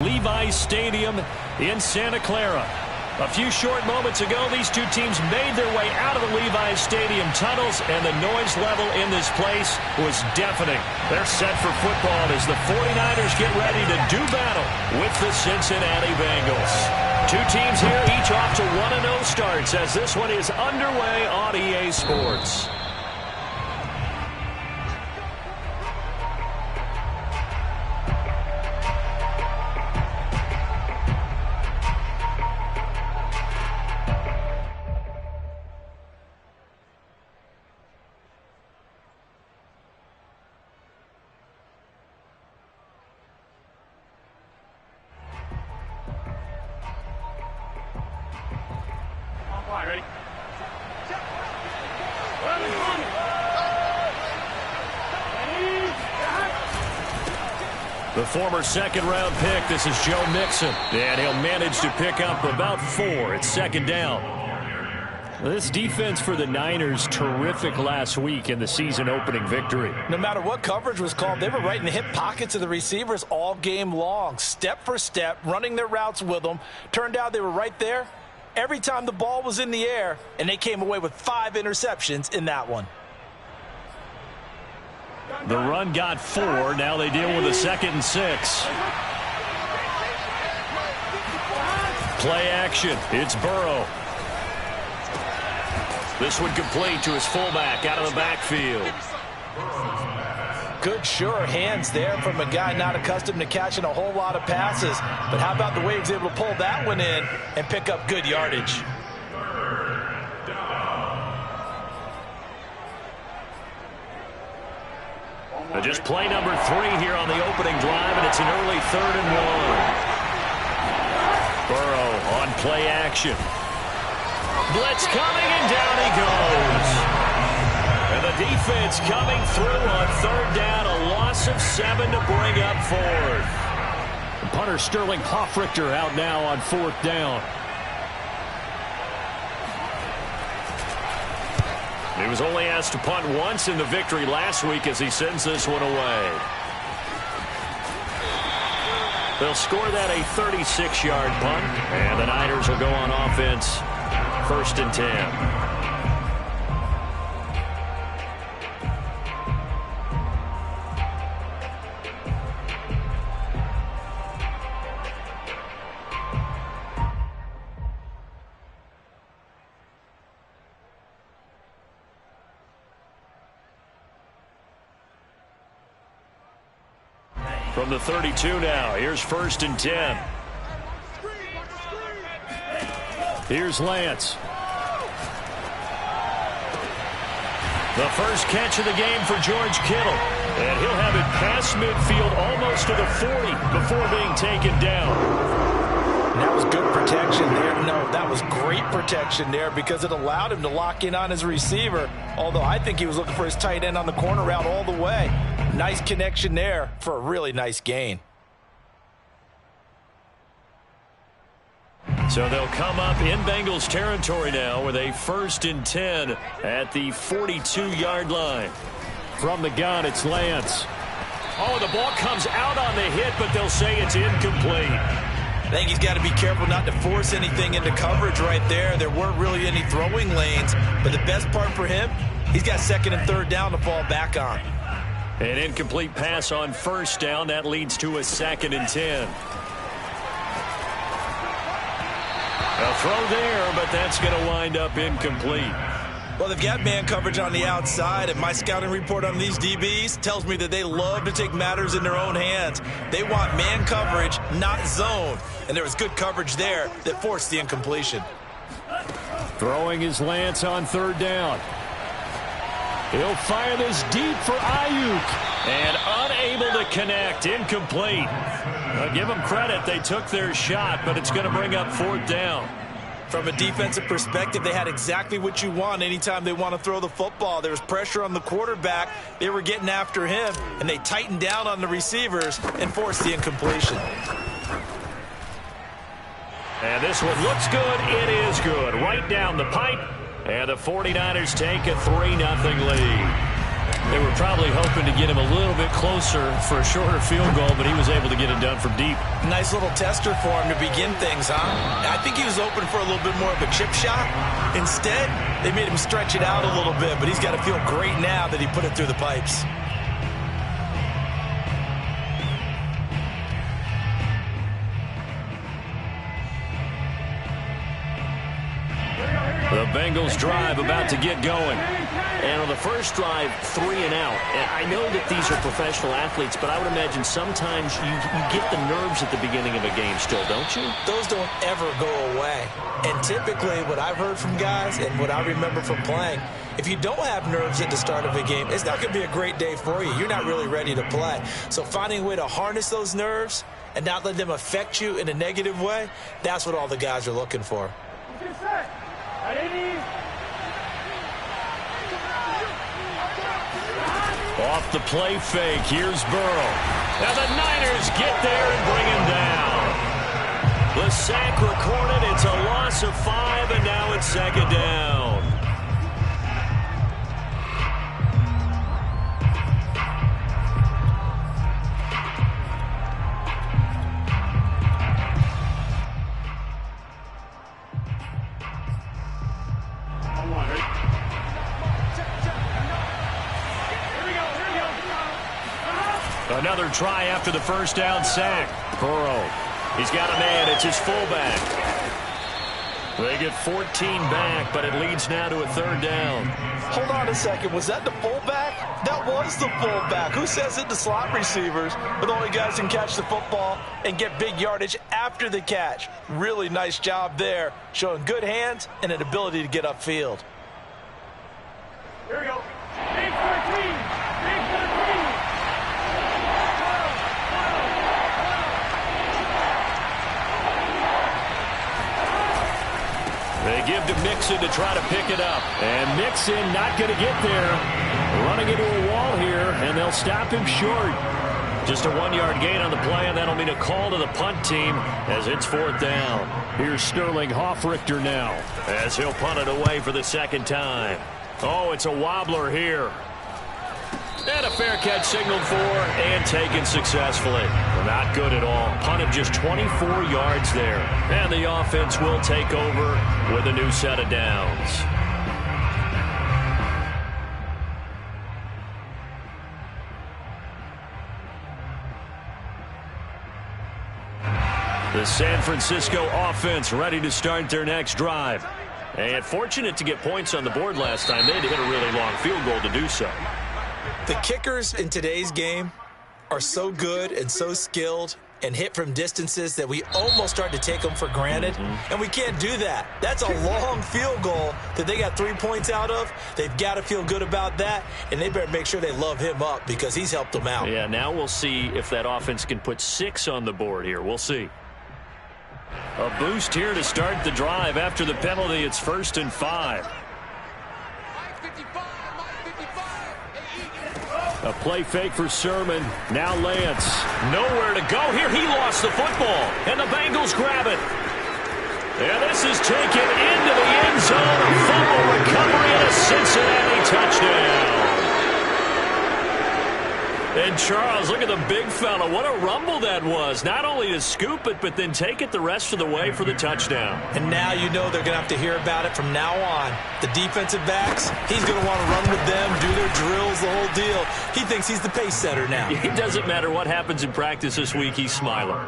Levi's Stadium in Santa Clara. A few short moments ago, these two teams made their way out of the Levi's Stadium tunnels, and the noise level in this place was deafening. They're set for football as the 49ers get ready to do battle with the Cincinnati Bengals. Two teams here, each off to 1-0 starts as this one is underway on EA Sports. Ready? The former second-round pick, this is Joe Mixon, and he'll manage to pick up about 4. It's second down. This defense for the Niners, terrific last week in the season-opening victory. No matter what coverage was called, they were right in the hip pockets of the receivers all game long, step for step, running their routes with them. Turned out they were right there every time the ball was in the air, and they came away with 5 interceptions in that one. The run got 4. Now they deal with a 2nd and 6. Play action. It's Burrow. This one complete to his fullback out of the backfield. Good, sure hands there from a guy not accustomed to catching a whole lot of passes. But how about the way he was able to pull that one in and pick up good yardage? Just play number 3 here on the opening drive, and it's an early 3rd and 1. Burrow on play action. Blitz coming, and down he goes. And the defense coming through on 3rd down, a loss of 7 to bring up 4th. The punter Sterling Hoffrichter out now on 4th down. He was only asked to punt once in the victory last week as he sends this one away. They'll score that a 36-yard punt, and the Niners will go on offense 1st and 10. From the 32 now, here's 1st and 10. Here's Lance. The first catch of the game for George Kittle. And he'll have it past midfield almost to the 40 before being taken down. And that was good protection there. No, that was great protection there because it allowed him to lock in on his receiver. Although I think he was looking for his tight end on the corner route all the way. Nice connection there for a really nice gain. So they'll come up in Bengals territory now with a 1st and 10 at the 42-yard line. From the gun, it's Lance. Oh, the ball comes out on the hit, but they'll say it's incomplete. I think he's got to be careful not to force anything into coverage right there. There weren't really any throwing lanes, but the best part for him, he's got 2nd and 3rd down to fall back on. An incomplete pass on 1st down. That leads to a 2nd and 10. A throw there, but that's going to wind up incomplete. Well, they've got man coverage on the outside, and my scouting report on these DBs tells me that they love to take matters in their own hands. They want man coverage, not zone. And there was good coverage there that forced the incompletion. Throwing his Lance on 3rd down. He'll fire this deep for Ayuk. And unable to connect. Incomplete. I'll give them credit. They took their shot, but it's going to bring up 4th down. From a defensive perspective, they had exactly what you want anytime they want to throw the football. There was pressure on the quarterback. They were getting after him, and they tightened down on the receivers and forced the incompletion. And this one looks good. It is good. Right down the pipe. And the 49ers take a 3-0 lead. They were probably hoping to get him a little bit closer for a shorter field goal, but he was able to get it done from deep. Nice little tester for him to begin things, huh? I think he was hoping for a little bit more of a chip shot. Instead, they made him stretch it out a little bit, but he's got to feel great now that he put it through the pipes. The Bengals drive about to get going. And on the first drive, 3 and out. And I know that these are professional athletes, but I would imagine sometimes you get the nerves at the beginning of a game still, don't you? Those don't ever go away. And typically what I've heard from guys and what I remember from playing, if you don't have nerves at the start of a game, it's not going to be a great day for you. You're not really ready to play. So finding a way to harness those nerves and not let them affect you in a negative way, that's what all the guys are looking for. Off the play fake, here's Burrow. Now the Niners get there and bring him down. The sack recorded, it's a loss of 5, and now it's second down. Another try after the first down sack. Burrow. He's got a man. It's his fullback. They get 14 back, but it leads now to a third down. Hold on a second. Was that the fullback? That was the fullback. Who says it? The slot receivers are the only guys who can catch the football and get big yardage after the catch. Really nice job there, showing good hands and an ability to get upfield. Here we go. Big 13. Big 13. They give to Mixon to try to pick it up. And Mixon not going to get there. Running into a wall here, and they'll stop him short. Just a 1-yard gain on the play, and that'll mean a call to the punt team as it's fourth down. Here's Sterling Hoffrichter now as he'll punt it away for the second time. Oh, it's a wobbler here. And a fair catch signaled for and taken successfully. Not good at all. Punted just 24 yards there. And the offense will take over with a new set of downs. The San Francisco offense ready to start their next drive. And fortunate to get points on the board last time. They had to hit a really long field goal to do so. The kickers in today's game are so good and so skilled and hit from distances that we almost start to take them for granted, and we can't do that. That's a long field goal that they got 3 points out of. They've got to feel good about that, and they better make sure they love him up because he's helped them out. Yeah, now we'll see if that offense can put 6 on the board here. We'll see. A boost here to start the drive. After the penalty, it's 1st and 5. A play fake for Sermon. Now Lance. Nowhere to go here. He lost the football. And the Bengals grab it. And this is taken into the end zone. A fumble recovery and a Cincinnati touchdown. And Charles, look at the big fella. What a rumble that was. Not only to scoop it, but then take it the rest of the way for the touchdown. And now you know they're going to have to hear about it from now on. The defensive backs, he's going to want to run with them, do their drills, the whole deal. He thinks he's the pace setter now. It doesn't matter what happens in practice this week, he's smiling.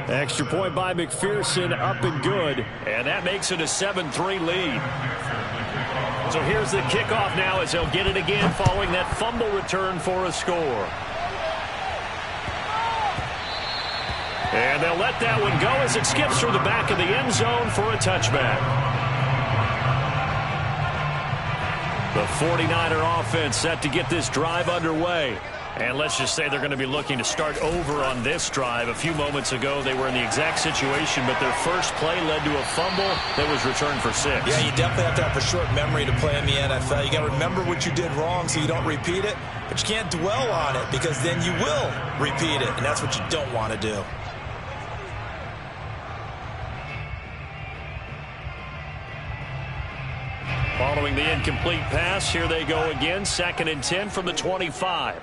Extra point by McPherson, up and good. And that makes it a 7-3 lead. So here's the kickoff now as they'll get it again following that fumble return for a score. And they'll let that one go as it skips through the back of the end zone for a touchback. The 49er offense set to get this drive underway. And let's just say they're going to be looking to start over on this drive. A few moments ago, they were in the exact situation, but their first play led to a fumble that was returned for 6. Yeah, you definitely have to have a short memory to play in the NFL. You got to remember what you did wrong so you don't repeat it, but you can't dwell on it because then you will repeat it, and that's what you don't want to do. Following the incomplete pass, here they go again. 2nd and 10 from the 25.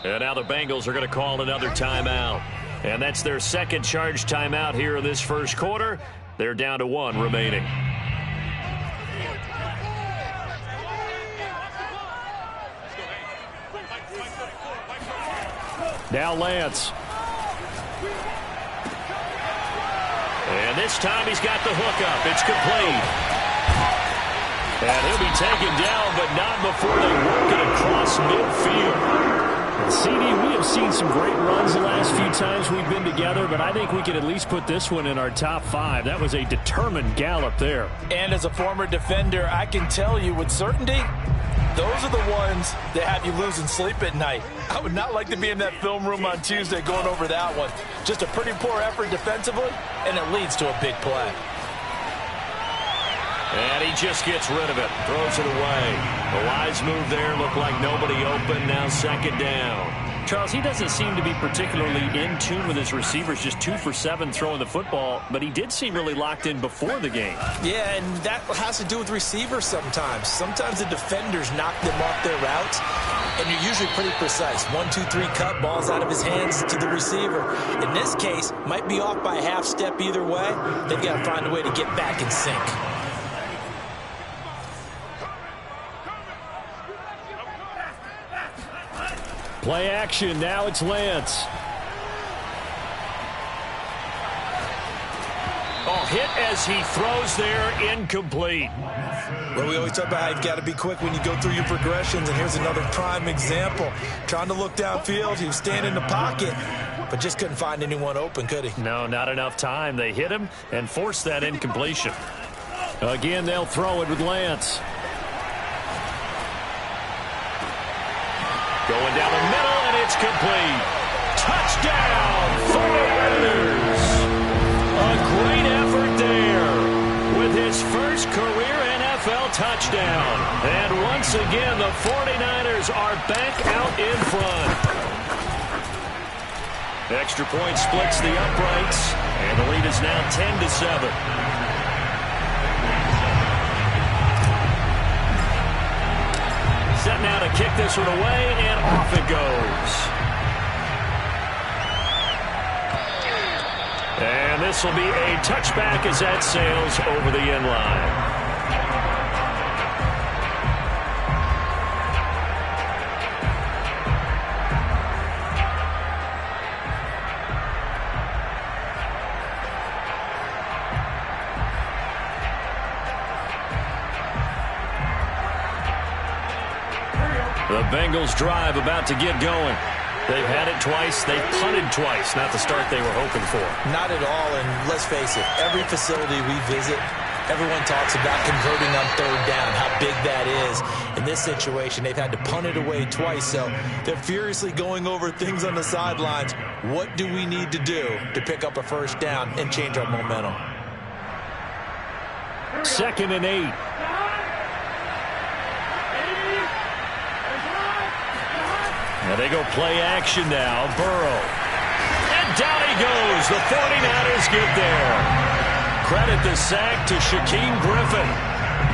And now the Bengals are going to call another timeout. And that's their second charge timeout here in this first quarter. They're down to 1 remaining. Now Lance. And this time he's got the hookup. It's complete. And he'll be taken down, but not before they work it across midfield. CD, we have seen some great runs the last few times we've been together, but I think we could at least put this one in our top 5. That was a determined gallop there. And as a former defender, I can tell you with certainty, those are the ones that have you losing sleep at night. I would not like to be in that film room on Tuesday going over that one. Just a pretty poor effort defensively, and it leads to a big play. And he just gets rid of it, throws it away. The wise move there, looked like nobody open, now 2nd down. Charles, he doesn't seem to be particularly in tune with his receivers, just 2 for 7 throwing the football, but he did seem really locked in before the game. Yeah, and that has to do with receivers sometimes. Sometimes the defenders knock them off their routes, and you're usually pretty precise. 1, 2, 3 cut, balls out of his hands to the receiver. In this case, might be off by a half step either way. They've got to find a way to get back in sync. Play action, now it's Lance. Oh, hit as he throws there, incomplete. Well, we always talk about how you've got to be quick when you go through your progressions, and here's another prime example. Trying to look downfield, he was standing in the pocket, but just couldn't find anyone open, could he? No, not enough time. They hit him and forced that incompletion. Again, they'll throw it with Lance. Going down the middle, and it's complete. Touchdown, 49ers. A great effort there with his first career NFL touchdown. And once again, the 49ers are back out in front. Extra point splits the uprights, and the lead is now 10-7. Set now to kick this one away, and off it goes. And this will be a touchback as that sails over the end line. The Bengals drive about to get going. They've had it twice. They've punted twice. Not the start they were hoping for. Not at all, and let's face it, every facility we visit, everyone talks about converting on 3rd down, how big that is. In this situation, they've had to punt it away twice, so they're furiously going over things on the sidelines. What do we need to do to pick up a 1st down and change our momentum? 2nd and 8. Now they go play action now. Burrow. And down he goes. The 49ers get there. Credit the sack to Shaquem Griffin.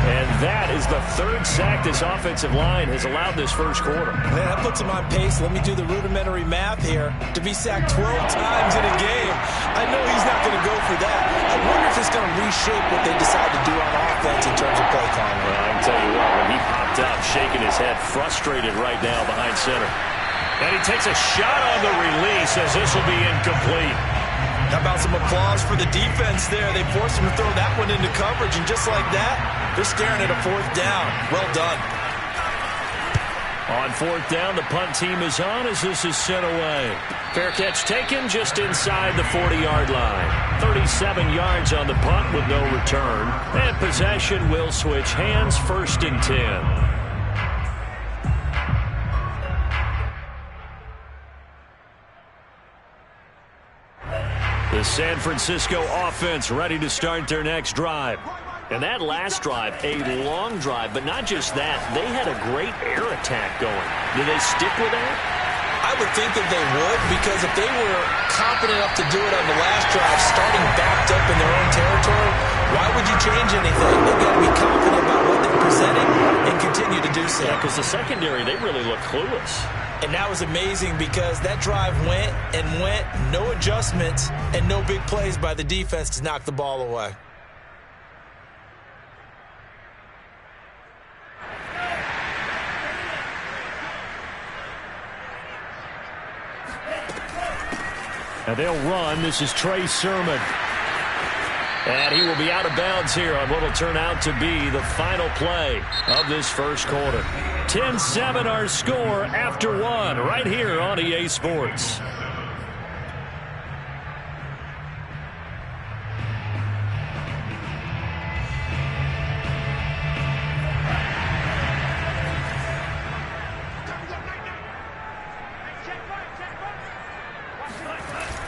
And that is the 3rd sack this offensive line has allowed this first quarter. Man, that puts him on pace. Let me do the rudimentary math here. To be sacked 12 times in a game, I know he's not going to go for that. I wonder if it's going to reshape what they decide to do on offense in terms of play calling. Well, I can tell you what, when he popped up, shaking his head, frustrated right now behind center. And he takes a shot on the release as this will be incomplete. How about some applause for the defense there? They forced him to throw that one into coverage, and just like that, they're staring at a 4th down. Well done. On 4th down, the punt team is on as this is sent away. Fair catch taken just inside the 40-yard line. 37 yards on the punt with no return. And possession will switch hands, 1st and 10. The San Francisco offense ready to start their next drive. And that last drive, a long drive, but not just that. They had a great air attack going. Do they stick with that? I would think that they would, because if they were confident enough to do it on the last drive, starting backed up in their own territory, why would you change anything? They've got to be confident about what they're presenting and continue to do so. Yeah, because the secondary, they really look clueless. And that was amazing because that drive went and went, no adjustments, and no big plays by the defense to knock the ball away. And they'll run. This is Trey Sermon. And he will be out of bounds here on what will turn out to be the final play of this first quarter. 10-7 our score after one right here on EA Sports.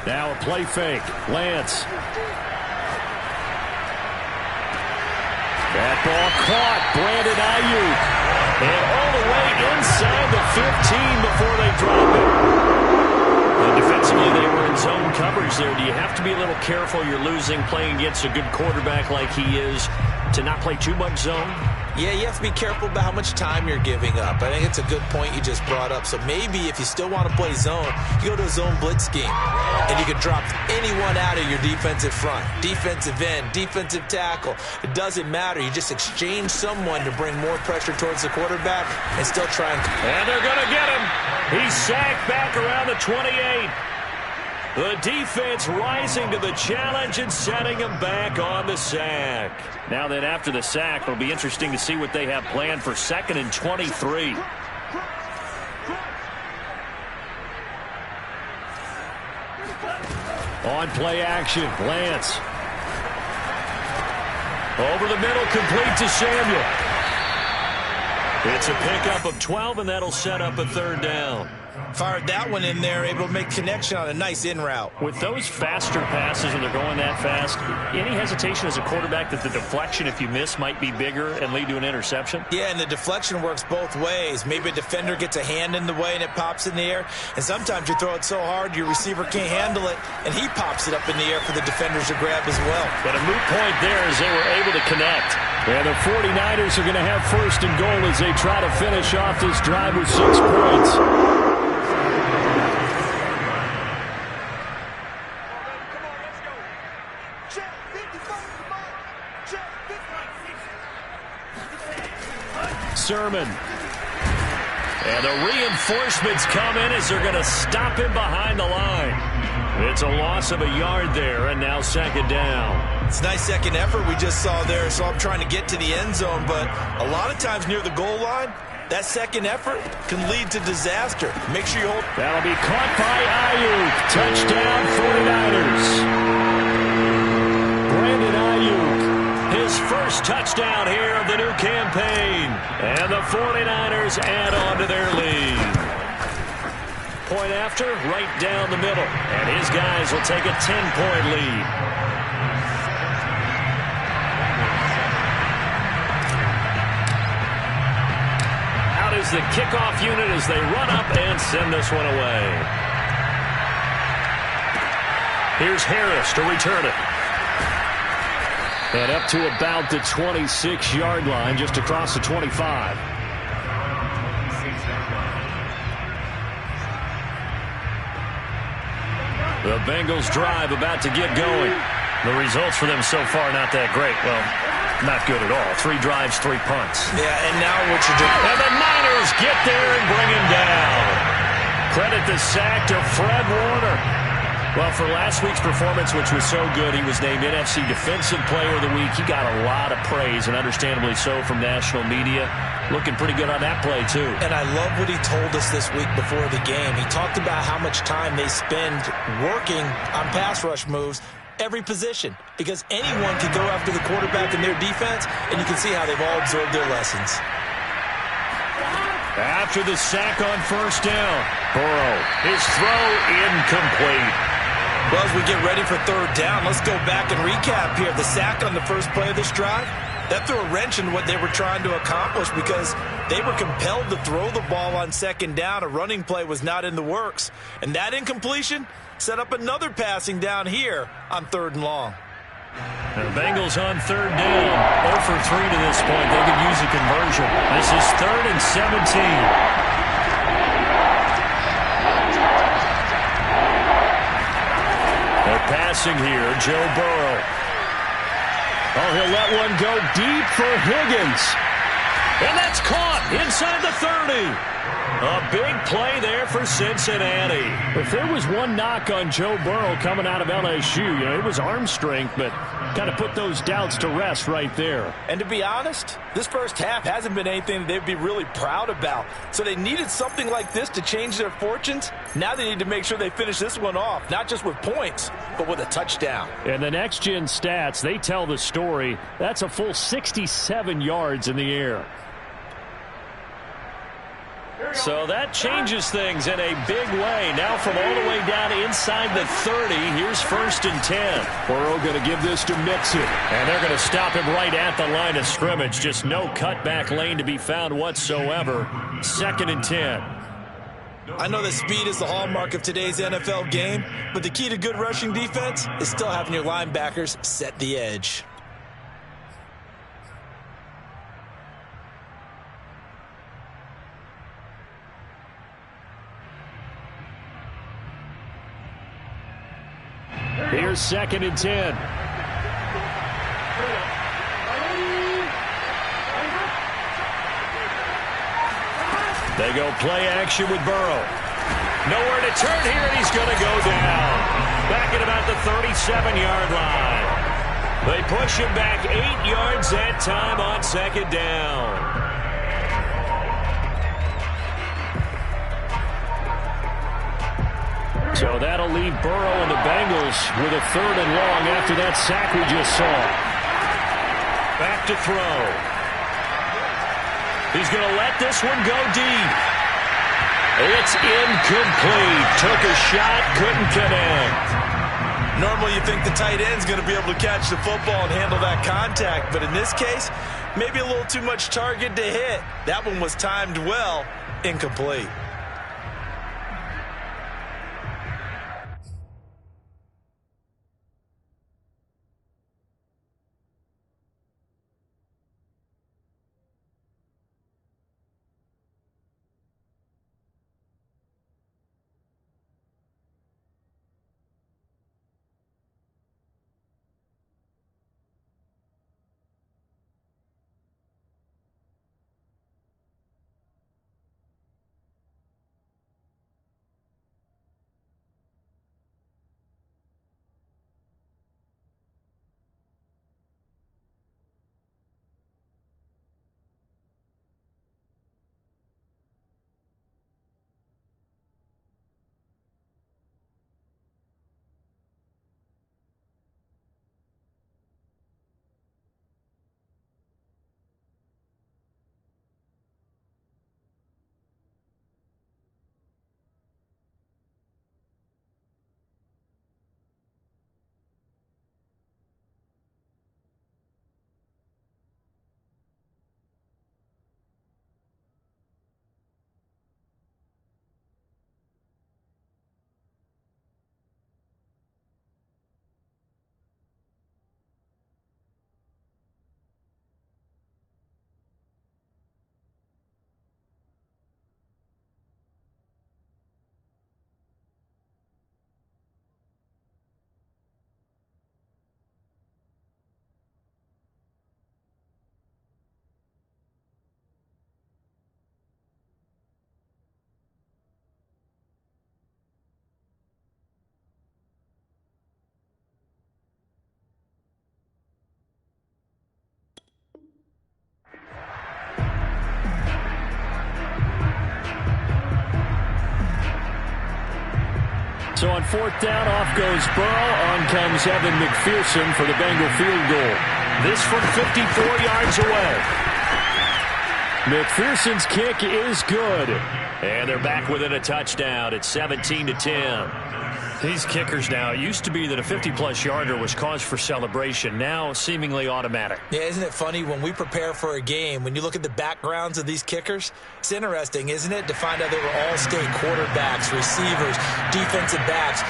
Now a play fake. Lance. That ball caught. Brandon Ayuk. And all the way inside the 15 before they drop it. And defensively, they were in zone coverage there. Do you have to be a little careful? You're losing playing against a good quarterback like he is to not play too much zone? Yeah, you have to be careful about how much time you're giving up. I think it's a good point you just brought up. So maybe if you still want to play zone, you go to a zone blitz scheme. And you can drop anyone out of your defensive front. Defensive end, defensive tackle. It doesn't matter. You just exchange someone to bring more pressure towards the quarterback and still try and... And they're going to get him. He's sacked back around the 28. The defense rising to the challenge and setting him back on the sack. Now then, after the sack, it'll be interesting to see what they have planned for 2nd and 23. On play action, Lance. Over the middle, complete to Samuel. It's a pickup of 12, and that'll set up a 3rd down. Fired that one in there, able to make connection on a nice in route. With those faster passes and they're going that fast, any hesitation as a quarterback that the deflection, if you miss, might be bigger and lead to an interception? Yeah, and the deflection works both ways. Maybe a defender gets a hand in the way and it pops in the air. And sometimes you throw it so hard your receiver can't handle it, and he pops it up in the air for the defenders to grab as well. But a moot point there as they were able to connect. And the 49ers are going to have 1st and goal as they try to finish off this drive with 6 points. Sermon. And the reinforcements come in as they're going to stop him behind the line. It's a loss of a yard there, and now 2nd down. It's a nice second effort we just saw there, so I'm trying to get to the end zone, but a lot of times near the goal line, that second effort can lead to disaster. Make sure you hold. That'll be caught by Ayuk. Touchdown 49ers. Brandon Ayuk. His first touchdown here of the new campaign. And the 49ers add on to their lead. Point after, right down the middle. And his guys will take a 10-point lead. Out is the kickoff unit as they run up and send this one away. Here's Harris to return it. And up to about the 26-yard line, just across the 25. The Bengals drive about to get going. The results for them so far not that great. Well, not good at all. 3 drives, 3 punts. Yeah, and now what you do? And the Niners get there and bring him down. Credit the sack to Fred Warner. Well, for last week's performance, which was so good, he was named NFC Defensive Player of the Week. He got a lot of praise, and understandably so, from national media. Looking pretty good on that play, too. And I love what he told us this week before the game. He talked about how much time they spend working on pass rush moves, every position, because anyone can go after the quarterback in their defense, and you can see how they've all absorbed their lessons. After the sack on 1st down, Burrow, his throw incomplete. Well, as we get ready for 3rd down, let's go back and recap here. The sack on the first play of this drive, that threw a wrench in what they were trying to accomplish because they were compelled to throw the ball on 2nd down. A running play was not in the works. And that incompletion set up another passing down here on 3rd and long. The Bengals on third down. 0 for 3 to this point. They could use a conversion. This is 3rd and 17. They're passing here. Joe Burrow. Oh, he'll let one go deep for Higgins. And that's caught inside the 30. A big play there for Cincinnati. If there was one knock on Joe Burrow coming out of LSU, it was arm strength, but kind of put those doubts to rest right there. And to be honest, this first half hasn't been anything that they'd be really proud about. So they needed something like this to change their fortunes. Now they need to make sure they finish this one off, not just with points, but with a touchdown. And the next-gen stats, they tell the story. That's a full 67 yards in the air. So that changes things in a big way. Now from all the way down inside the 30, here's 1st and 10. Burrow going to give this to Mixon. And they're going to stop him right at the line of scrimmage. Just no cutback lane to be found whatsoever. 2nd and 10. I know that speed is the hallmark of today's NFL game, but the key to good rushing defense is still having your linebackers set the edge. Here's 2nd and 10. They go play action with Burrow. Nowhere to turn here, and he's going to go down. Back at about the 37-yard line. They push him back 8 yards that time on 2nd down. So that'll leave Burrow and the Bengals with a 3rd and long after that sack we just saw. Back to throw. He's going to let this one go deep. It's incomplete. Took a shot, couldn't connect. Normally you think the tight end's going to be able to catch the football and handle that contact, but in this case, maybe a little too much target to hit. That one was timed well, incomplete. So on 4th down, off goes Burrow. On comes Evan McPherson for the Bengal field goal. This from 54 yards away. McPherson's kick is good. And they're back within a touchdown. It's 17-10. These kickers now, it used to be that a 50-plus yarder was cause for celebration. Now seemingly automatic. Yeah, isn't it funny when we prepare for a game, when you look at the backgrounds of these kickers, it's interesting, isn't it, to find out they were all-state quarterbacks, receivers, defensive backs,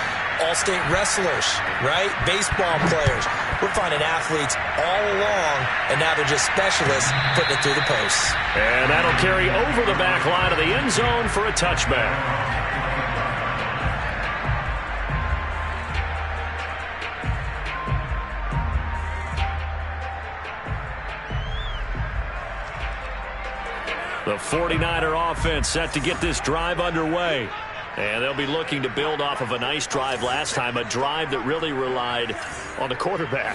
all-state wrestlers, right? Baseball players. We're finding athletes all along, and now they're just specialists putting it through the posts. And that'll carry over the back line of the end zone for a touchback. The 49er offense set to get this drive underway. And they'll be looking to build off of a nice drive last time, a drive that really relied on the quarterback.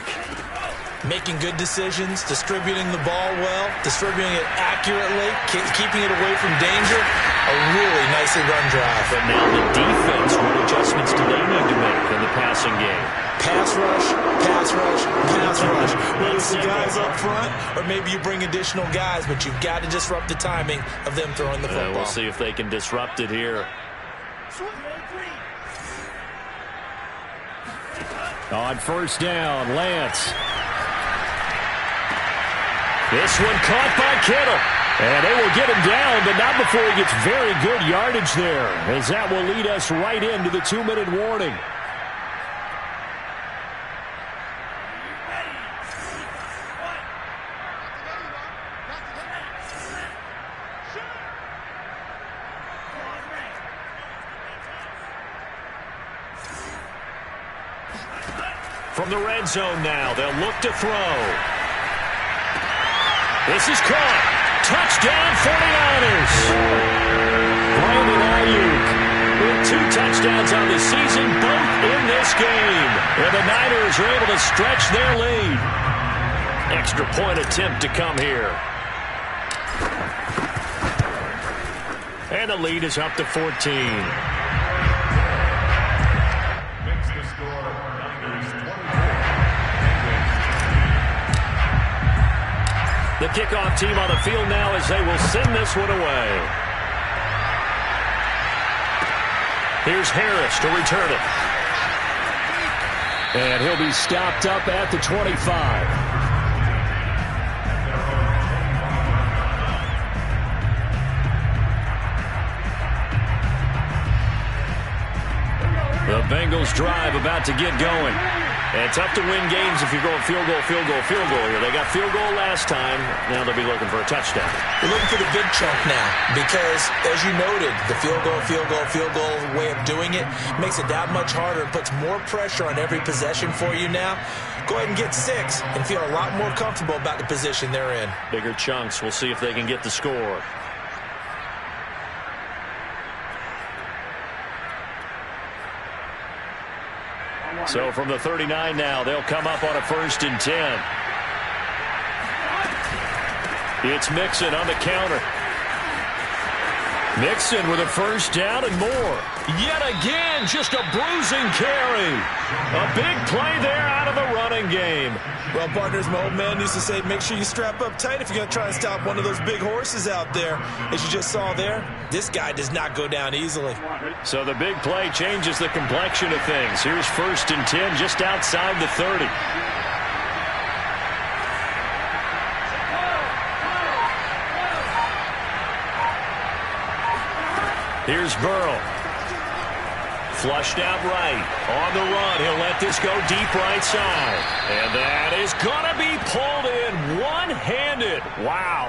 Making good decisions, distributing the ball well, distributing it accurately, keeping it away from danger. A really nicely run drive. But now the defense, what adjustments do they need to make in the passing game? Pass rush, pass rush, pass rush. Whether it's the guys up front or maybe you bring additional guys, but you've got to disrupt the timing of them throwing the football. We'll see if they can disrupt it here. On first down, Lance. This one caught by Kittle. And they will get him down, but not before he gets very good yardage there, as that will lead us right into the 2-minute warning. From the red zone now, they'll look to throw. This is caught. Touchdown 49ers. Brandon Ayuk with 2 touchdowns on the season, both in this game. And the Niners are able to stretch their lead. Extra point attempt to come here. And the lead is up to 14. The kickoff team on the field now as they will send this one away. Here's Harris to return it. And he'll be stopped up at the 25. The Bengals drive about to get going. And tough to win games if you're going field goal, field goal, field goal here. They got field goal last time. Now they'll be looking for a touchdown. They're looking for the big chunk now because, as you noted, the field goal way of doing it makes it that much harder and puts more pressure on every possession for you now. Go ahead and get 6 and feel a lot more comfortable about the position they're in. Bigger chunks. We'll see if they can get the score. So from the 39 now, they'll come up on a 1st and 10. It's Mixon on the counter. Mixon with a 1st down and more. Yet again, just a bruising carry. A big play there out of the running game. Well, partners, my old man used to say, make sure you strap up tight if you're going to try and stop one of those big horses out there. As you just saw there, this guy does not go down easily. So the big play changes the complexion of things. Here's 1st and 10 just outside the 30. Here's Burrow. Flushed out right. On the run. He'll let this go deep right side. And that is going to be pulled in one-handed. Wow.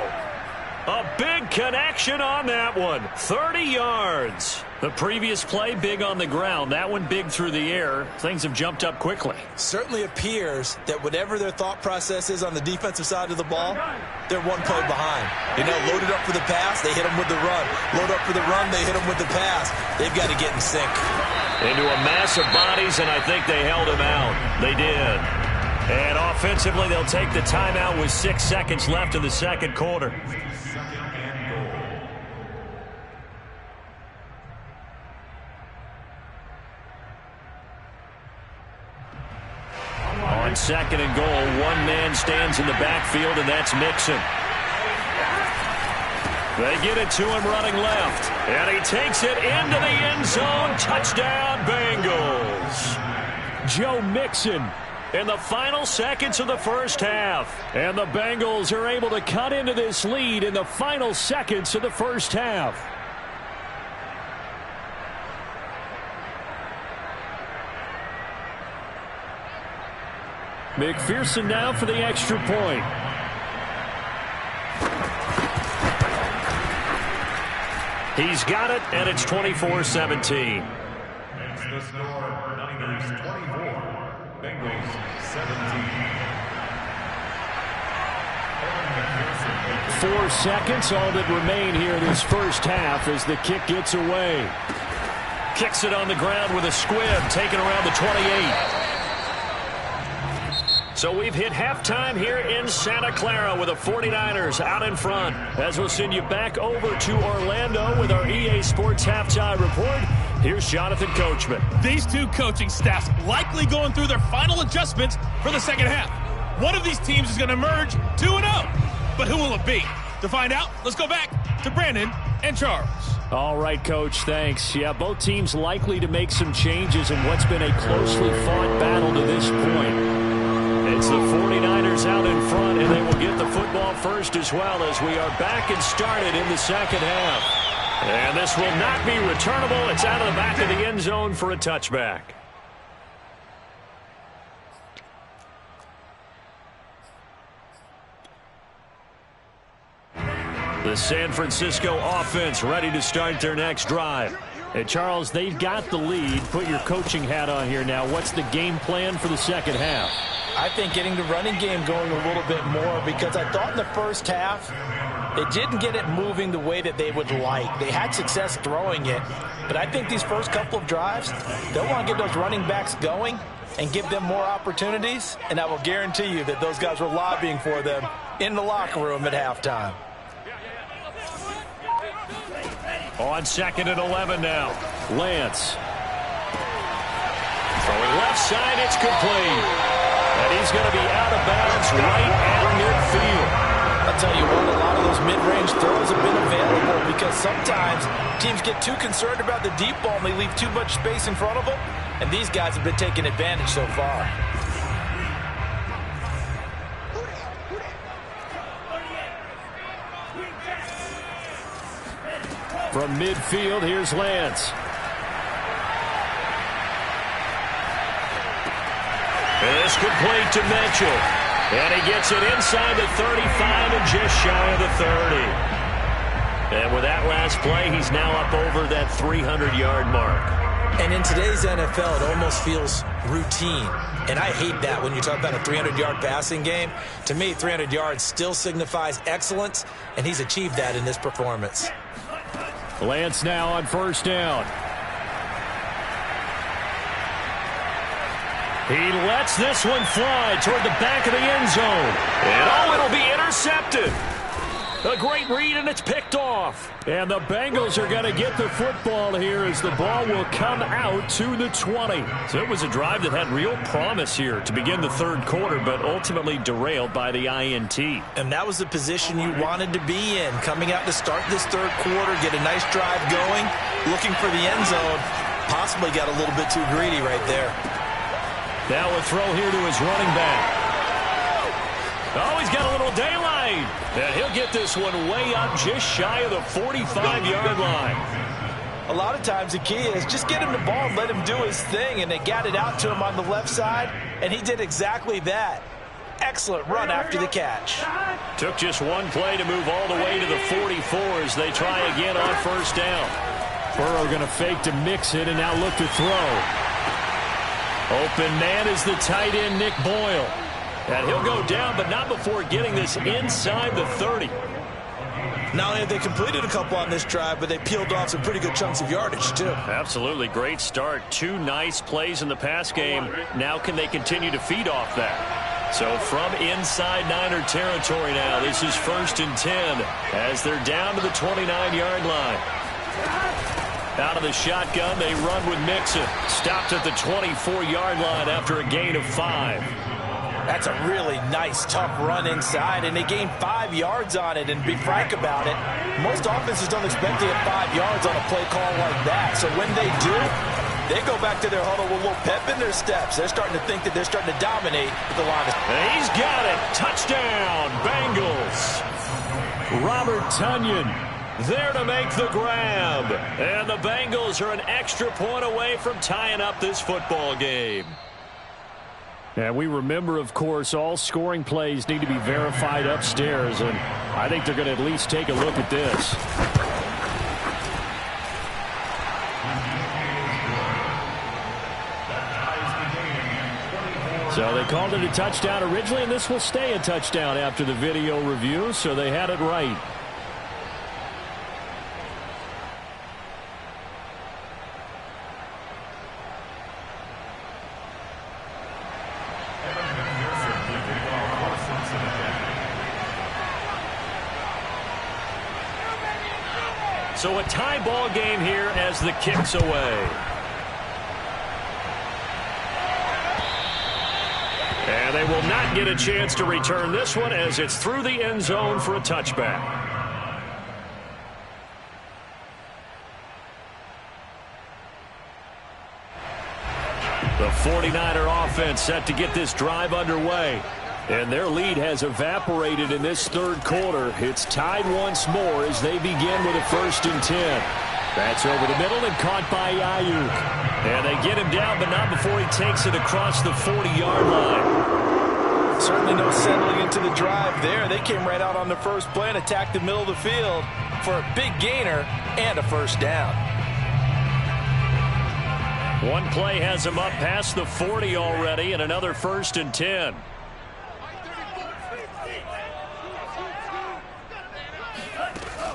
A big connection on that one. 30 yards. The previous play, big on the ground. That one big through the air. Things have jumped up quickly. Certainly appears that whatever their thought process is on the defensive side of the ball, they're one play behind. You know, loaded up for the pass, they hit them with the run. Load up for the run, they hit them with the pass. They've got to get in sync. Into a mass of bodies, and I think they held him out. They did. And offensively, they'll take the timeout with 6 seconds left in the second quarter. On 2nd and goal, one man stands in the backfield, and that's Mixon. They get it to him running left, and he takes it into the end zone. Touchdown, Bengals. Joe Mixon in the final seconds of the first half. And the Bengals are able to cut into this lead in the final seconds of the first half. McPherson now for the extra point. He's got it, and it's 24-17. That's the score. Niners 24, Bengals 17. 4 seconds, all that remain here this first half as the kick gets away. Kicks it on the ground with a squib, taken around the 28. So we've hit halftime here in Santa Clara with the 49ers out in front. As we'll send you back over to Orlando with our EA Sports Halftime Report, here's Jonathan Coachman. These two coaching staffs likely going through their final adjustments for the second half. One of these teams is going to emerge 2-0. But who will it be? To find out, let's go back to Brandon and Charles. All right, Coach, thanks. Yeah, both teams likely to make some changes in what's been a closely fought battle to this point. It's the 49ers out in front, and they will get the football first as well as we are back and started in the second half. And this will not be returnable. It's out of the back of the end zone for a touchback. The San Francisco offense ready to start their next drive. And Charles, they've got the lead. Put your coaching hat on here now. What's the game plan for the second half? I think getting the running game going a little bit more, because I thought in the first half they didn't get it moving the way that they would like. They had success throwing it, but I think these first couple of drives, they'll want to get those running backs going and give them more opportunities, and I will guarantee you that those guys were lobbying for them in the locker room at halftime. On 2nd and 11 now. Lance. Throwing left side, it's complete. And he's going to be out of bounds right at midfield. I'll tell you what, a lot of those mid-range throws have been available because sometimes teams get too concerned about the deep ball and they leave too much space in front of them. And these guys have been taking advantage so far. From midfield, here's Lance. It's complete to Mitchell. And he gets it inside the 35 and just shy of the 30. And with that last play, he's now up over that 300-yard mark. And in today's NFL, it almost feels routine. And I hate that when you talk about a 300-yard passing game. To me, 300 yards still signifies excellence, and he's achieved that in this performance. Lance now on first down. He lets this one fly toward the back of the end zone. And it'll be intercepted. A great read, and it's picked off. And the Bengals are going to get the football here as the ball will come out to the 20. So it was a drive that had real promise here to begin the third quarter, but ultimately derailed by the INT. And that was the position you wanted to be in, coming out to start this third quarter, get a nice drive going, looking for the end zone. Possibly got a little bit too greedy right there. Now a throw here to his running back. Oh, he's got a little daylight. And he'll get this one way up just shy of the 45-yard line. A lot of times the key is just get him the ball and let him do his thing, and they got it out to him on the left side, and he did exactly that. Excellent run after the catch. Took just one play to move all the way to the 44 as they try again on first down. Burrow going to fake to mix it and now look to throw. Open man is the tight end, Nick Boyle. And he'll go down, but not before getting this inside the 30. Not only have they completed a couple on this drive, but they peeled off some pretty good chunks of yardage, too. Absolutely. Great start. 2 nice plays in the pass game. Now can they continue to feed off that? So from inside Niner territory now, this is 1st and 10 as they're down to the 29-yard line. Out of the shotgun, they run with Mixon. Stopped at the 24-yard line after a gain of 5. That's a really nice, tough run inside, and they gained 5 yards on it. And be frank about it, most offenses don't expect to get 5 yards on a play call like that. So when they do, they go back to their huddle with a little pep in their steps. They're starting to think that they're starting to dominate the line. And he's got it. Touchdown, Bengals. Robert Tonyan there to make the grab. And the Bengals are an extra point away from tying up this football game. And we remember, of course, all scoring plays need to be verified upstairs, and I think they're going to at least take a look at this. So they called it a touchdown originally, and this will stay a touchdown after the video review, so they had it right. So a tie ball game here as the kick's away. And they will not get a chance to return this one as it's through the end zone for a touchback. The 49er offense set to get this drive underway. And their lead has evaporated in this third quarter. It's tied once more as they begin with a 1st and 10. That's over the middle and caught by Ayuk. And they get him down, but not before he takes it across the 40-yard line. Certainly no settling into the drive there. They came right out on the first play and attacked the middle of the field for a big gainer and a 1st down. One play has him up past the 40 already and another 1st and 10.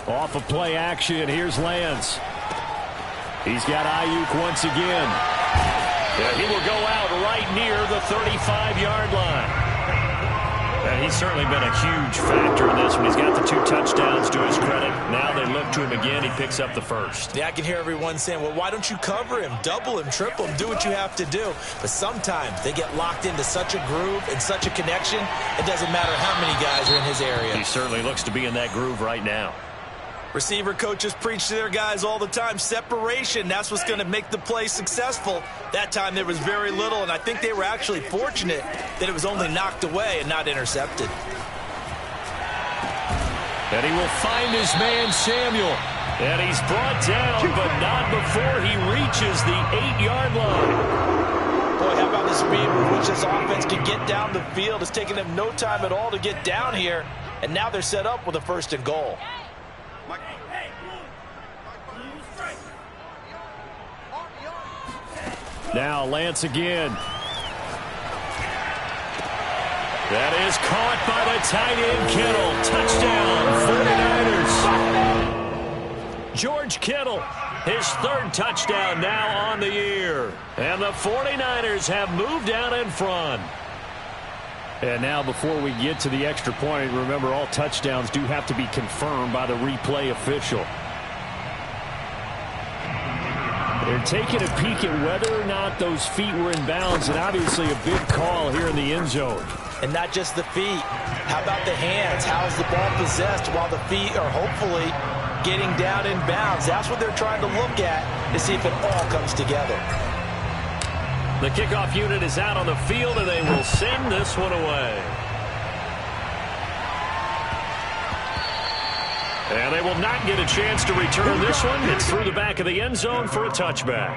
Off of play action, here's Lance. He's got Ayuk once again. And he will go out right near the 35-yard line. And he's certainly been a huge factor in this one. He's got the 2 touchdowns to his credit. Now they look to him again. He picks up the 1st. Yeah, I can hear everyone saying, well, why don't you cover him, double him, triple him, do what you have to do. But sometimes they get locked into such a groove and such a connection, it doesn't matter how many guys are in his area. He certainly looks to be in that groove right now. Receiver coaches preach to their guys all the time. Separation, that's what's going to make the play successful. That time there was very little, and I think they were actually fortunate that it was only knocked away and not intercepted. And he will find his man Samuel. And he's brought down, but not before he reaches the 8-yard line. Boy, how about the speed with which this offense can get down the field? It's taken them no time at all to get down here, and now they're set up with a 1st and goal. Now Lance again. That is caught by the tight end Kittle. Touchdown, 49ers. George Kittle, his 3rd touchdown now on the year. And the 49ers have moved out in front. And now before we get to the extra point, remember all touchdowns do have to be confirmed by the replay official. They're taking a peek at whether or not those feet were in bounds, and obviously a big call here in the end zone. And not just the feet. How about the hands? How is the ball possessed while the feet are hopefully getting down in bounds? That's what they're trying to look at to see if it all comes together. The kickoff unit is out on the field, and they will send this one away. And they will not get a chance to return this one. It's through the back of the end zone for a touchback.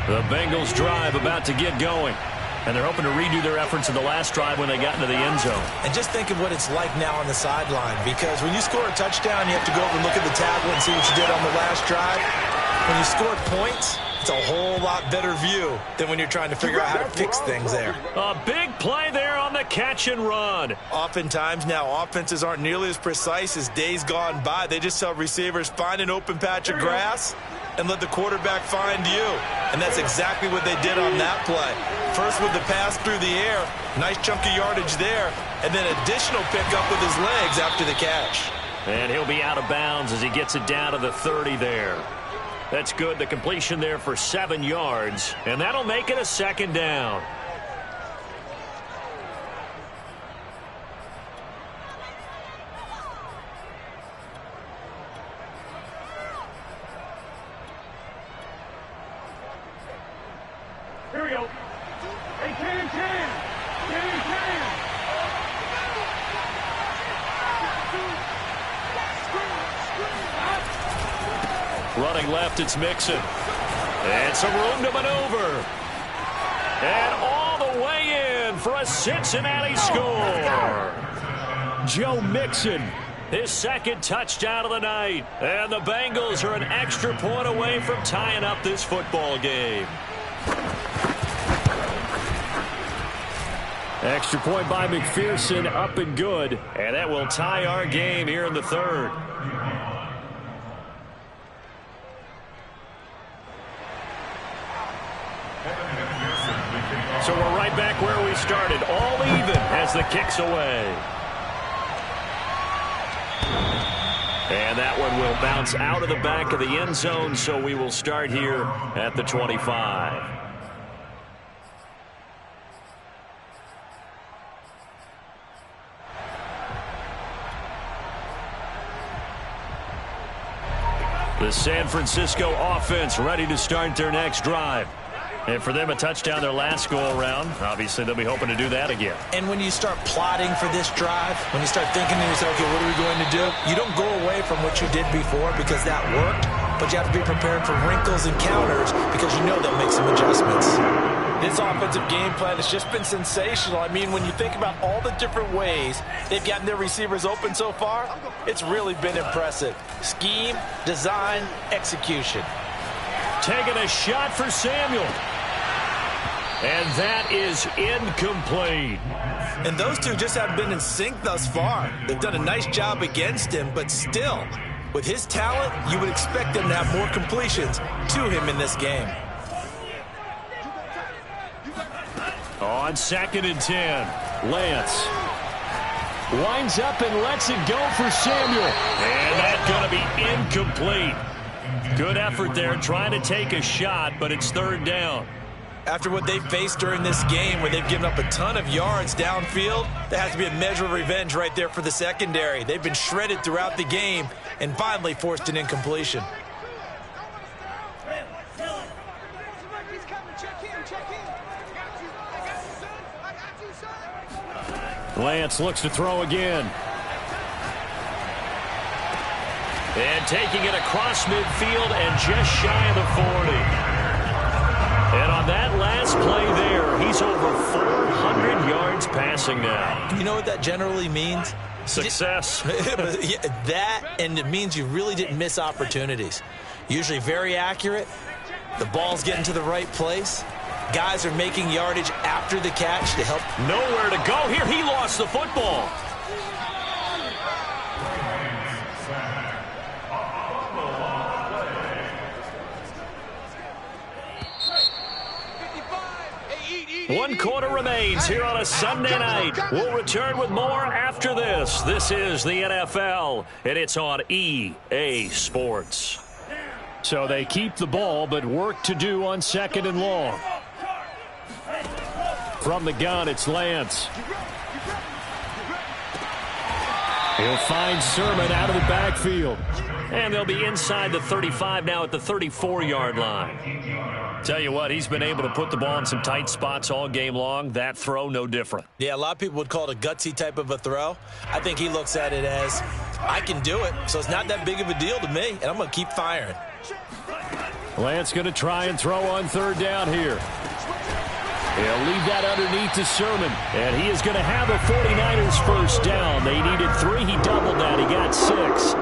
The Bengals drive about to get going. And they're hoping to redo their efforts in the last drive when they got into the end zone. And just think of what it's like now on the sideline, because when you score a touchdown, you have to go over and look at the tablet and see what you did on the last drive. When you score points, it's a whole lot better view than when you're trying to figure out how to fix things there. A big play there on the catch and run. Oftentimes now, offenses aren't nearly as precise as days gone by. They just tell receivers, find an open patch of grass and let the quarterback find you. And that's exactly what they did on that play. First with the pass through the air, nice chunk of yardage there, and then additional pickup with his legs after the catch. And he'll be out of bounds as he gets it down to the 30 there. That's good. The completion there for 7 yards, and that'll make it a 2nd down. Here we go. Hey, 10 and 10. 10 and 10. Running left, it's Mixon. And some room to maneuver. And all the way in for a Cincinnati score. Joe Mixon, his second touchdown of the night. And the Bengals are an extra point away from tying up this football game. Extra point by McPherson, up and good. And that will tie our game here in the third. So we're right back where we started, all even as the kick's away. And that one will bounce out of the back of the end zone, so we will start here at the 25. The San Francisco offense ready to start their next drive. And for them, a touchdown their last go-around. Obviously, they'll be hoping to do that again. And when you start plotting for this drive, when you start thinking to yourself, okay, what are we going to do? You don't go away from what you did before because that worked, but you have to be prepared for wrinkles and counters because you know they'll make some adjustments. This offensive game plan has just been sensational. I mean, when you think about all the different ways they've gotten their receivers open so far, it's really been impressive. Scheme, design, execution. Taking a shot for Samuel. And that is incomplete. And those two just haven't been in sync thus far. They've done a nice job against him, but still, with his talent, you would expect them to have more completions to him in this game. On 2nd and 10, Lance winds up and lets it go for Samuel. And that's going to be incomplete. Good effort there trying to take a shot, but it's 3rd down. After what they've faced during this game where they've given up a ton of yards downfield, there has to be a measure of revenge right there for the secondary. They've been shredded throughout the game and finally forced an incompletion. Lance looks to throw again. And taking it across midfield and just shy of the 40. And on that last play there, he's over 400 yards passing now. You know what that generally means? Success. That, and it means you really didn't miss opportunities. Usually very accurate. The ball's getting to the right place. Guys are making yardage after the catch to help. Nowhere to go here. He lost the football. One quarter remains here on a Sunday night. We'll return with more after this. This is the NFL, and it's on EA Sports. So they keep the ball, but work to do on 2nd and long. From the gun, it's Lance. He'll find Sermon out of the backfield. And they'll be inside the 35 now at the 34-yard line. Tell you what, he's been able to put the ball in some tight spots all game long. That throw, no different. Yeah, a lot of people would call it a gutsy type of a throw. I think he looks at it as, I can do it, so it's not that big of a deal to me, and I'm going to keep firing. Lance going to try and throw on 3rd down here. He'll leave that underneath to Sermon. And he is going to have a 49ers first down. They needed 3. He doubled that. He got 6.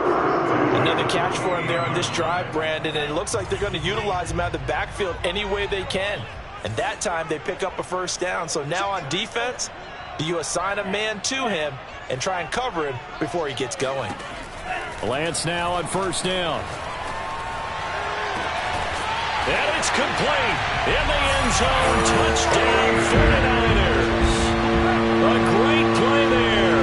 Another catch for him there on this drive, Brandon. And it looks like they're going to utilize him out of the backfield any way they can. And that time they pick up a first down. So now on defense, do you assign a man to him and try and cover him before he gets going? Lance now on 1st down. And it's complete in the end zone. Touchdown 49ers. A great play there.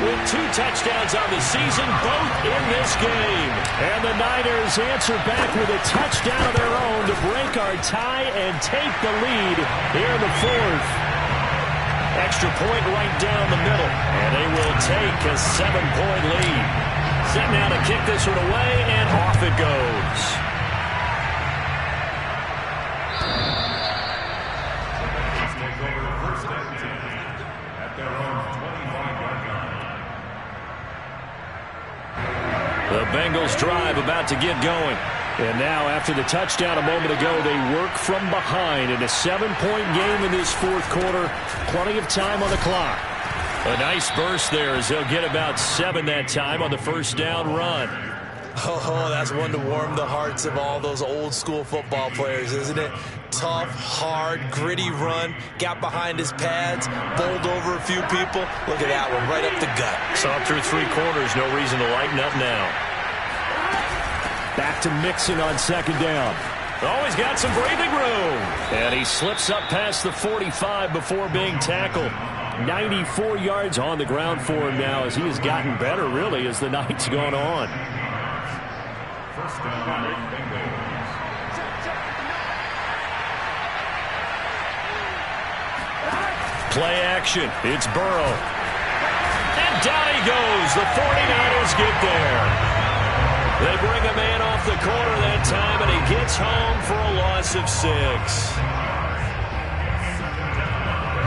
With 2 touchdowns on the season, both in this game. And the Niners answer back with a touchdown of their own to break our tie and take the lead here in the 4th. Extra point right down the middle. And they will take a 7-point lead. Set now to kick this one away, and off it goes. The Bengals drive about to get going. And now, after the touchdown a moment ago, they work from behind in a 7-point game in this fourth quarter. Plenty of time on the clock. A nice burst there as they'll get about 7 that time on the first down run. Oh, that's one to warm the hearts of all those old-school football players, isn't it? Tough, hard, gritty run. Got behind his pads, bowled over a few people. Look at that one, right up the gut. Saw through 3 quarters, no reason to lighten up now. Back to Mixon on second down. Oh, he's got some breathing room. And he slips up past the 45 before being tackled. 94 yards on the ground for him now as he has gotten better, really, as the night's gone on. First down, Bengals. Play action. It's Burrow. And down he goes. The 49ers get there. They bring a man off the corner that time, and he gets home for a loss of 6.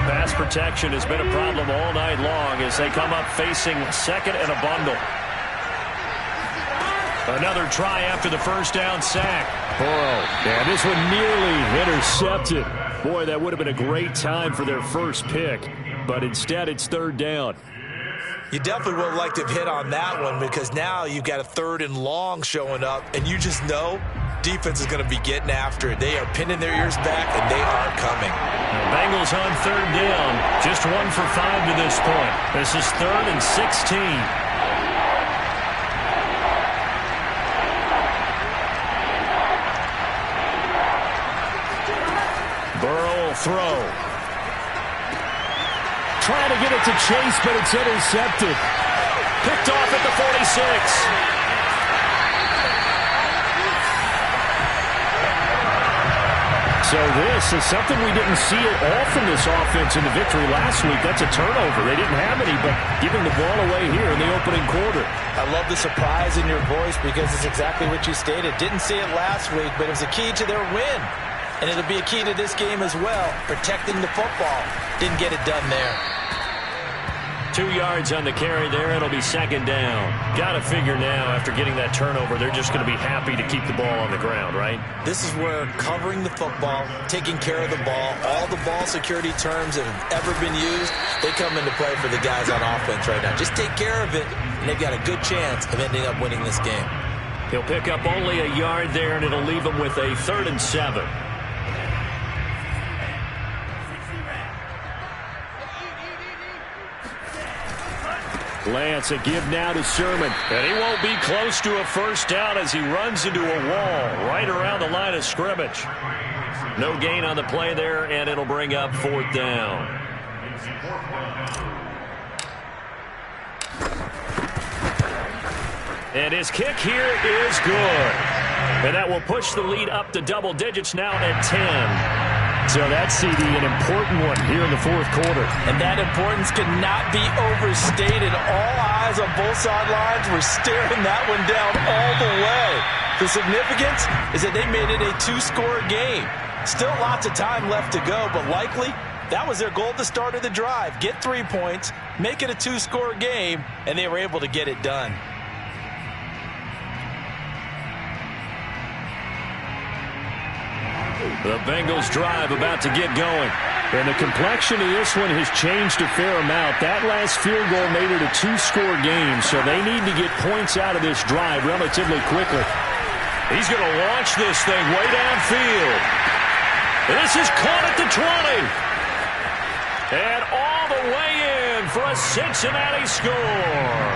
Pass protection has been a problem all night long as they come up facing second and a bundle. Another try after the first down sack. Burrow. And this one nearly intercepted. Boy, that would have been a great time for their first pick, but instead it's third down. You definitely would have liked to have hit on that one because now you've got a 3rd and long showing up, and you just know defense is going to be getting after it. They are pinning their ears back, and they are coming. The Bengals on third down, just 1 for 5 to this point. This is 3rd and 16. Burrow will throw. Trying to get it to Chase, but it's intercepted. Picked off at the 46. So this is something we didn't see at all from this offense in the victory last week. That's a turnover. They didn't have any, but giving the ball away here in the opening quarter. I love the surprise in your voice because it's exactly what you stated. Didn't see it last week, but it was a key to their win. And it'll be a key to this game as well, protecting the football. Didn't get it done there. 2 yards on the carry there. It'll be second down. Got to figure now, after getting that turnover, they're just going to be happy to keep the ball on the ground, right? This is where covering the football, taking care of the ball, all the ball security terms that have ever been used, they come into play for the guys on offense right now. Just take care of it, and they've got a good chance of ending up winning this game. He'll pick up only a yard there, and it'll leave him with a 3rd and 7. Lance, a give now to Sermon. And he won't be close to a first down as he runs into a wall right around the line of scrimmage. No gain on the play there, and it'll bring up 4th down. And his kick here is good. And that will push the lead up to double digits now at 10. So that's, CD, an important one here in the fourth quarter. And that importance cannot be overstated. All eyes on both sidelines were staring that one down all the way. The significance is that they made it a 2-score game. Still lots of time left to go, but likely that was their goal at the start of the drive. Get 3 points, make it a 2-score game, and they were able to get it done. The Bengals drive about to get going. And the complexion of this one has changed a fair amount. That last field goal made it a 2-score game, so they need to get points out of this drive relatively quickly. He's going to launch this thing way downfield. This is caught at the 20. And all the way in for a Cincinnati score.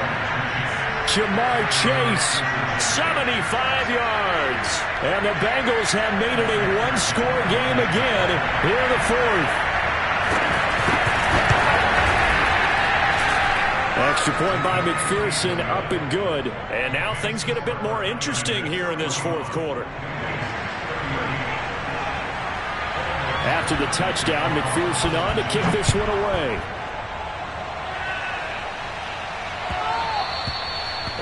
Jamar Chase, 75 yards. And the Bengals have made it a 1-score game again here in the fourth. Extra point by McPherson, up and good. And now things get a bit more interesting here in this fourth quarter. After the touchdown, McPherson on to kick this one away.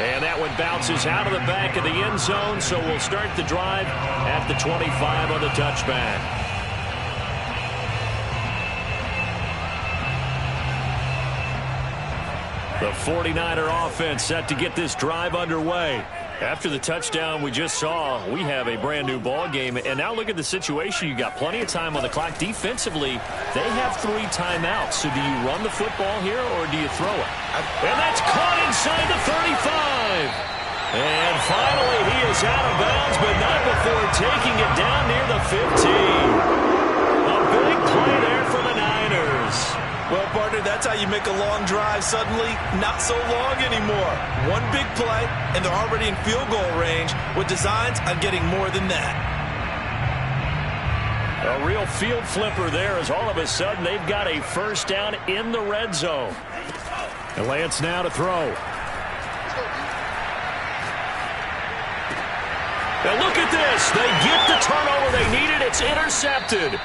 And that one bounces out of the back of the end zone, so we'll start the drive at the 25 on the touchback. The 49er offense set to get this drive underway. After the touchdown we just saw, we have a brand new ball game. And now look at the situation. You got plenty of time on the clock. Defensively, they have 3 timeouts. So do you run the football here or do you throw it? And that's caught inside the 35. And finally he is out of bounds, but not before taking it down near the 15. A big play there for the Niners. Well, partner, that's how you make a long drive suddenly not so long anymore. One big play, and they're already in field goal range with designs on getting more than that. A real field flipper there as all of a sudden they've got a first down in the red zone. And Lance now to throw. Now look at this. They get the turnover they needed. It's intercepted.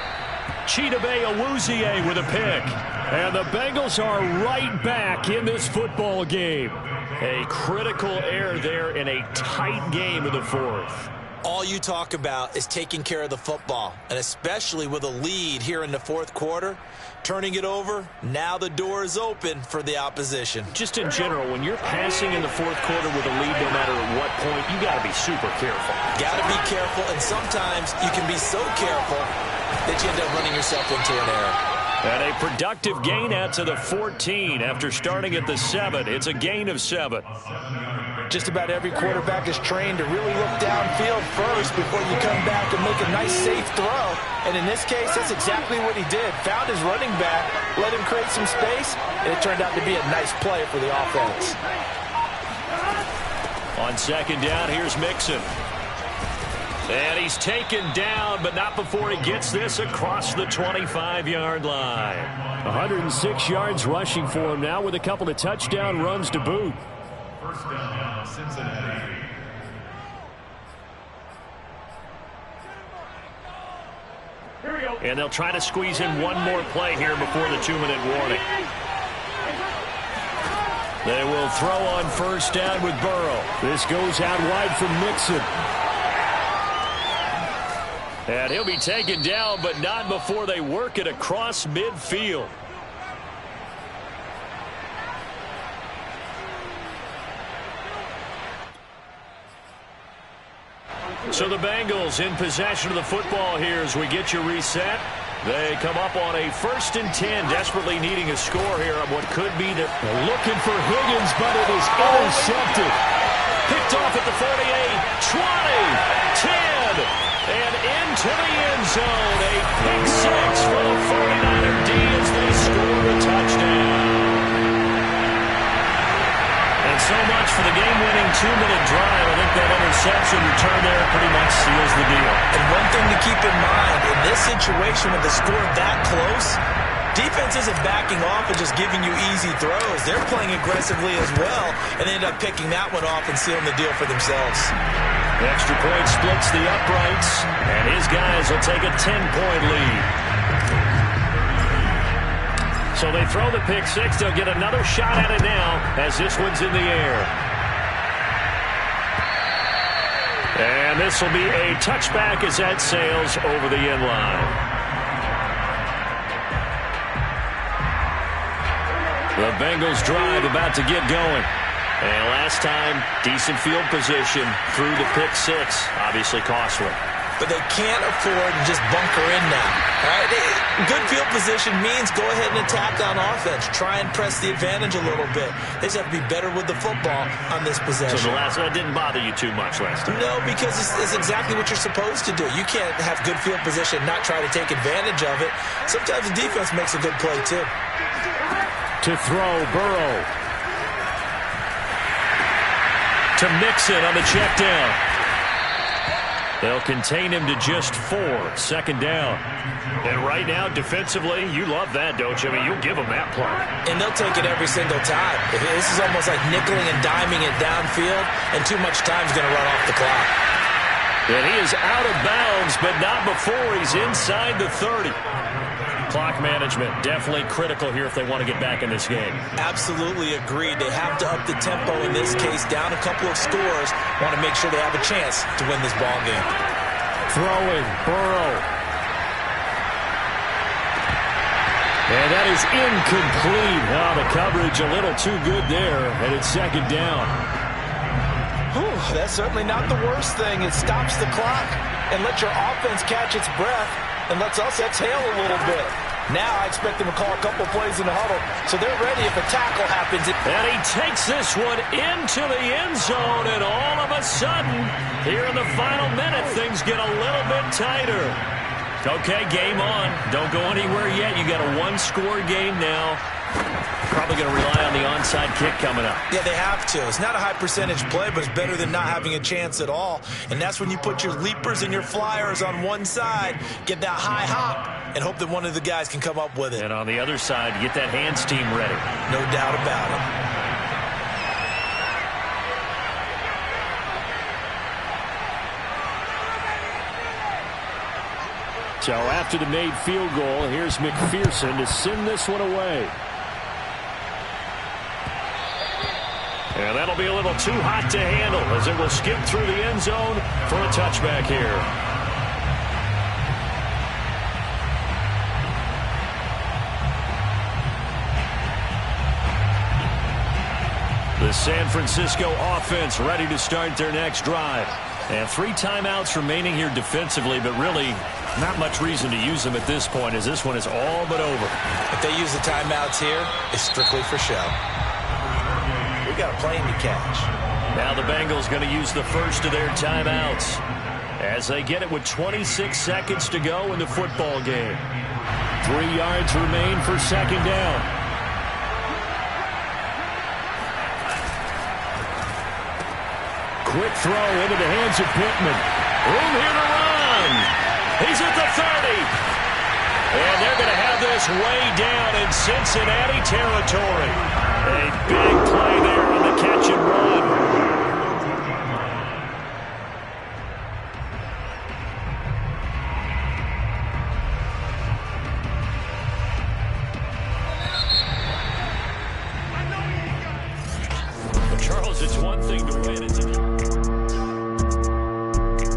Chidobe Awuzie with a pick. And the Bengals are right back in this football game. A critical error there in a tight game in the 4th. All you talk about is taking care of the football, and especially with a lead here in the 4th quarter, turning it over, now the door is open for the opposition. Just in general, when you're passing in the 4th quarter with a lead, no matter at what point, you got to be super careful. Got to be careful, and sometimes you can be so careful that you end up running yourself into an error. And a productive gain out to the 14 after starting at the 7. It's a gain of 7. Just about every quarterback is trained to really look downfield first before you come back and make a nice, safe throw. And in this case, that's exactly what he did. Found his running back, let him create some space, and it turned out to be a nice play for the offense. On second down, here's Mixon. And he's taken down, but not before he gets this across the 25-yard line. 106 yards rushing for him now with a couple of touchdown runs to boot. First down, Cincinnati. And they'll try to squeeze in one more play here before the 2-minute warning. They will throw on first down with Burrow. This goes out wide from Mixon. And he'll be taken down, but not before they work it across midfield. So the Bengals in possession of the football here as we get you reset. They come up on a 1st and 10, desperately needing a score here on what could be the... Looking for Higgins, but it is intercepted. Picked off at the 48, 20, 10. And into the end zone, a pick 6 for the 49er D as they score a touchdown. And so much for the game-winning 2-minute drive. I think that interception return there pretty much seals the deal. And one thing to keep in mind, in this situation with the score that close, defense isn't backing off and just giving you easy throws. They're playing aggressively as well, and they end up picking that one off and sealing the deal for themselves. The extra point splits the uprights, and his guys will take a 10-point lead. So they throw the pick 6. They'll get another shot at it now as this one's in the air. And this will be a touchback as that sails over the end line. The Bengals drive about to get going. And last time, decent field position through the pick 6. Obviously costly. But they can't afford to just bunker in now. All right? Good field position means go ahead and attack on offense. Try and press the advantage a little bit. They just have to be better with the football on this possession. So the last one didn't bother you too much last time? No, because it's exactly what you're supposed to do. You can't have good field position and not try to take advantage of it. Sometimes the defense makes a good play, too. To throw, Burrow. To Mixon on the check down. They'll contain him to just 4. Second down. And right now, defensively, you love that, don't you? I mean, you'll give them that play. And they'll take it every single time. This is almost like nickeling and diming it downfield, and too much time's going to run off the clock. And he is out of bounds, but not before he's inside the 30. Clock management definitely critical here if they want to get back in this game. Absolutely agreed. They have to up the tempo in this case, down a couple of scores. Want to make sure they have a chance to win this ball game. Throwing, Burrow. And that is incomplete. Oh, the coverage a little too good there, and it's second down. that's certainly not the worst thing. It stops the clock and lets your offense catch its breath and lets us exhale a little bit. Now I expect them to call a couple plays in the huddle, so they're ready if a tackle happens. And he takes this one into the end zone, and all of a sudden, here in the final minute, things get a little bit tighter. Okay, game on. Don't go anywhere yet. You got a one-score game now. Probably going to rely on the onside kick coming up. Yeah, they have to. It's not a high-percentage play, but it's better than not having a chance at all. And that's when you put your leapers and your flyers on one side, get that high hop, and hope that one of the guys can come up with it. And on the other side, get that hands team ready. No doubt about it. So after the made field goal, here's McPherson to send this one away. And that'll be a little too hot to handle as it will skip through the end zone for a touchback here. The San Francisco offense ready to start their next drive. And 3 timeouts remaining here defensively, but really not much reason to use them at this point as this one is all but over. If they use the timeouts here, it's strictly for show. We got a plane to catch. Now the Bengals going to use the first of their timeouts as they get it with 26 seconds to go in the football game. 3 yards remain for second down. Quick throw into the hands of Pittman. Room here to run. He's at the 30. And they're going to have this way down in Cincinnati territory. A big play there on the catch and run.